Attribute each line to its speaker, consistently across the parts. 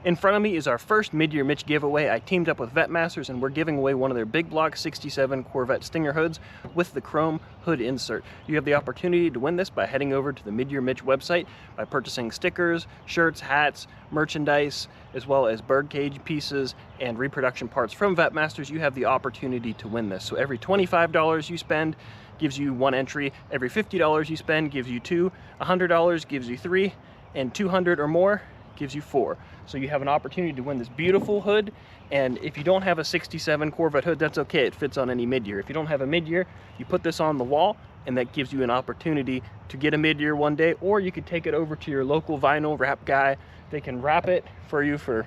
Speaker 1: In front of me is our first Mid-Year Mitch giveaway. I teamed up with Vette Masters and we're giving away one of their big block 67 Corvette Stinger hoods with the chrome hood insert. You have the opportunity to win this by heading over to the Mid-Year Mitch website by purchasing stickers, shirts, hats, merchandise, as well as birdcage pieces and reproduction parts from Vette Masters. You have the opportunity to win this. So every $25 you spend gives you one entry. Every $50 you spend gives you two. $100 gives you three, and $200 or more gives you four. So you have an opportunity to win this beautiful hood. And if you don't have a 67 Corvette hood, that's okay. It fits on any mid-year. If you don't have a mid-year, you put this on the wall and that gives you an opportunity to get a mid-year one day, or you could take it over to your local vinyl wrap guy. They can wrap it for you for a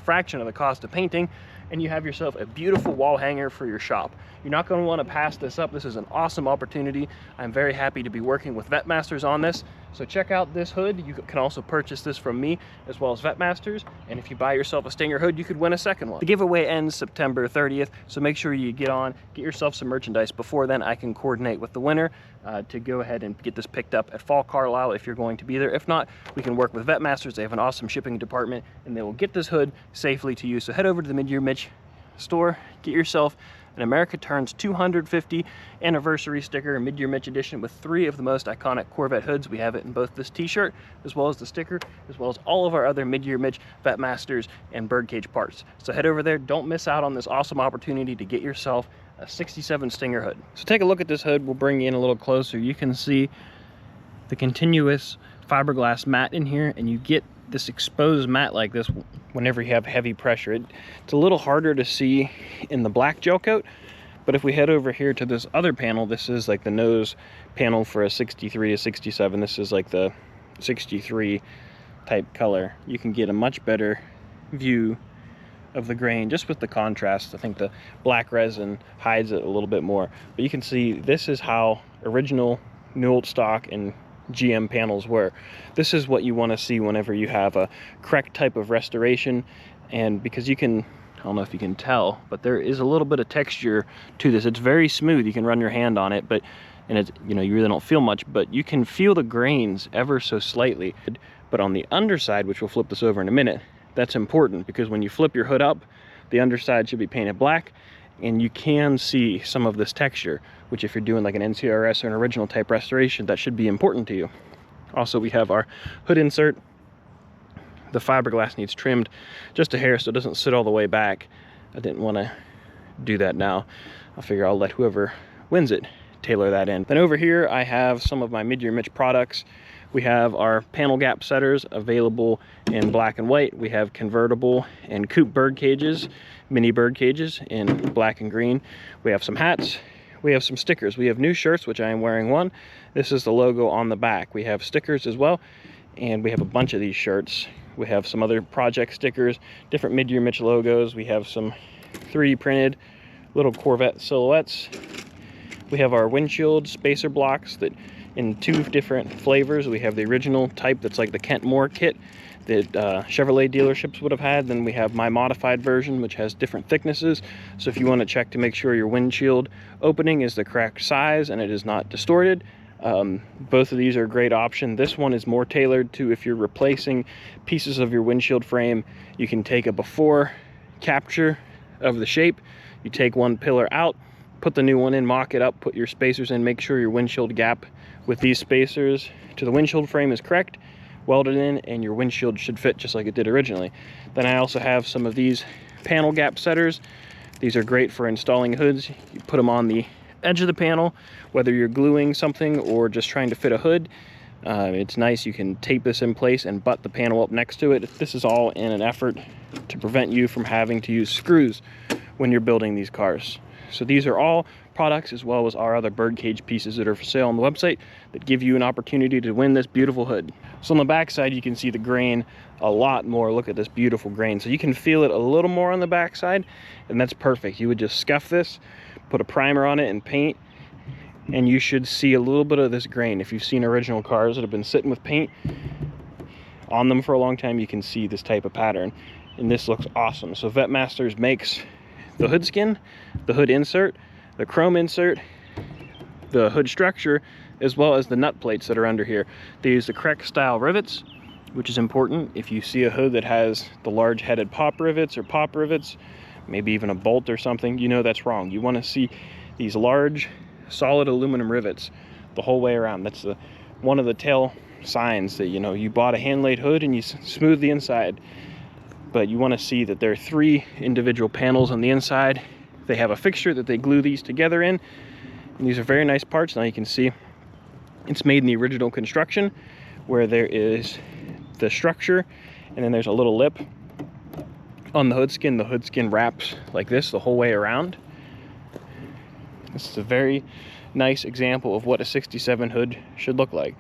Speaker 1: fraction of the cost of painting, and you have yourself a beautiful wall hanger for your shop. You're not going to want to pass this up. This is an awesome opportunity. I'm very happy to be working with Vette Masters on this. So check out this hood. You can also purchase this from me as well as Vette Masters. And if you buy yourself a Stinger hood, you could win a second one. The giveaway ends September 30th. So make sure you get yourself some merchandise before then. I can coordinate with the winner to go ahead and get this picked up at Fall Carlisle if you're going to be there. If not, we can work with Vette Masters. They have an awesome shipping department and they will get this hood safely to you. So head over to the Mid-Year Mitch store, get yourself an America Turns 250 anniversary sticker, a Mid-Year Mitch edition with 3 of the most iconic Corvette hoods. We have it in both this t-shirt as well as the sticker, as well as all of our other Mid-Year Mitch, Vette Masters, and birdcage parts. So head over there. Don't miss out on this awesome opportunity to get yourself a 67 Stinger hood. So take a look at this hood. We'll bring you in a little closer. You can see the continuous fiberglass mat in here, and you get this exposed mat like this whenever you have heavy pressure. It's a little harder to see in the black gel coat, but if we head over here to this other panel, this is like the nose panel for a 63 to 67. This is like the 63 type color. You can get a much better view of the grain just with the contrast. I think the black resin hides it a little bit more, but you can see this is how original New Old Stock and GM panels were. This is what you want to see whenever you have a correct type of restoration. And because you can, I don't know if you can tell, but there is a little bit of texture to this. It's very smooth. You can run your hand on it, but it's, you know, you really don't feel much, but you can feel the grains ever so slightly. But on the underside, which we'll flip this over in a minute, that's important because when you flip your hood up, the underside should be painted black, and you can see some of this texture, which if you're doing like an NCRS or an original type restoration, that should be important to you. Also, we have our hood insert. The fiberglass needs trimmed just a hair so it doesn't sit all the way back. I didn't want to do that now. I figure I'll let whoever wins it tailor that in. Then over here, I have some of my Mid-Year Mitch products. We have our panel gap setters available in black and white. We have convertible and coupe bird cages, mini bird cages in black and green. We have some hats. We have some stickers. We have new shirts, which I am wearing one. This is the logo on the back. We have stickers as well, and we have a bunch of these shirts. We have some other project stickers, different Mid-Year Mitch logos. We have some 3D printed little Corvette silhouettes. We have our windshield spacer blocks that in 2 different flavors. We have the original type that's like the Kent Moore kit that Chevrolet dealerships would have had. Then we have my modified version, which has different thicknesses. So if you want to check to make sure your windshield opening is the correct size and it is not distorted, both of these are a great option. This one is more tailored to if you're replacing pieces of your windshield frame. You can take a before capture of the shape. You take one pillar out, put the new one in, mock it up, put your spacers in, make sure your windshield gap with these spacers to the windshield frame is correct, weld it in, and your windshield should fit just like it did originally. Then I also have some of these panel gap setters. These are great for installing hoods. You put them on the edge of the panel, whether you're gluing something or just trying to fit a hood. It's nice. You can tape this in place and butt the panel up next to it. This is all in an effort to prevent you from having to use screws when you're building these cars. So these are all products as well as our other birdcage pieces that are for sale on the website that give you an opportunity to win this beautiful hood. So on the back side, you can see the grain a lot more. Look at this beautiful grain. So you can feel it a little more on the back side, and that's perfect. You would just scuff this, put a primer on it and paint, and you should see a little bit of this grain. If you've seen original cars that have been sitting with paint on them for a long time, you can see this type of pattern, and this looks awesome. So Vette Masters makes the hood skin, the hood insert, the chrome insert, the hood structure, as well as the nut plates that are under here. They use the correct style rivets which is important. If you see a hood that has the large headed pop rivets or pop rivets, maybe even a bolt or something, you know that's wrong. You want to see these large solid aluminum rivets the whole way around. That's one of the tail signs that, you know, you bought a hand laid hood and you smooth the inside, but you want to see that there are 3 individual panels on the inside. They have a fixture that they glue these together in, and these are very nice parts. Now you can see it's made in the original construction, where there is the structure and then there's a little lip on the hood skin. The hood skin wraps like this the whole way around. This is a very nice example of what a 67 hood should look like.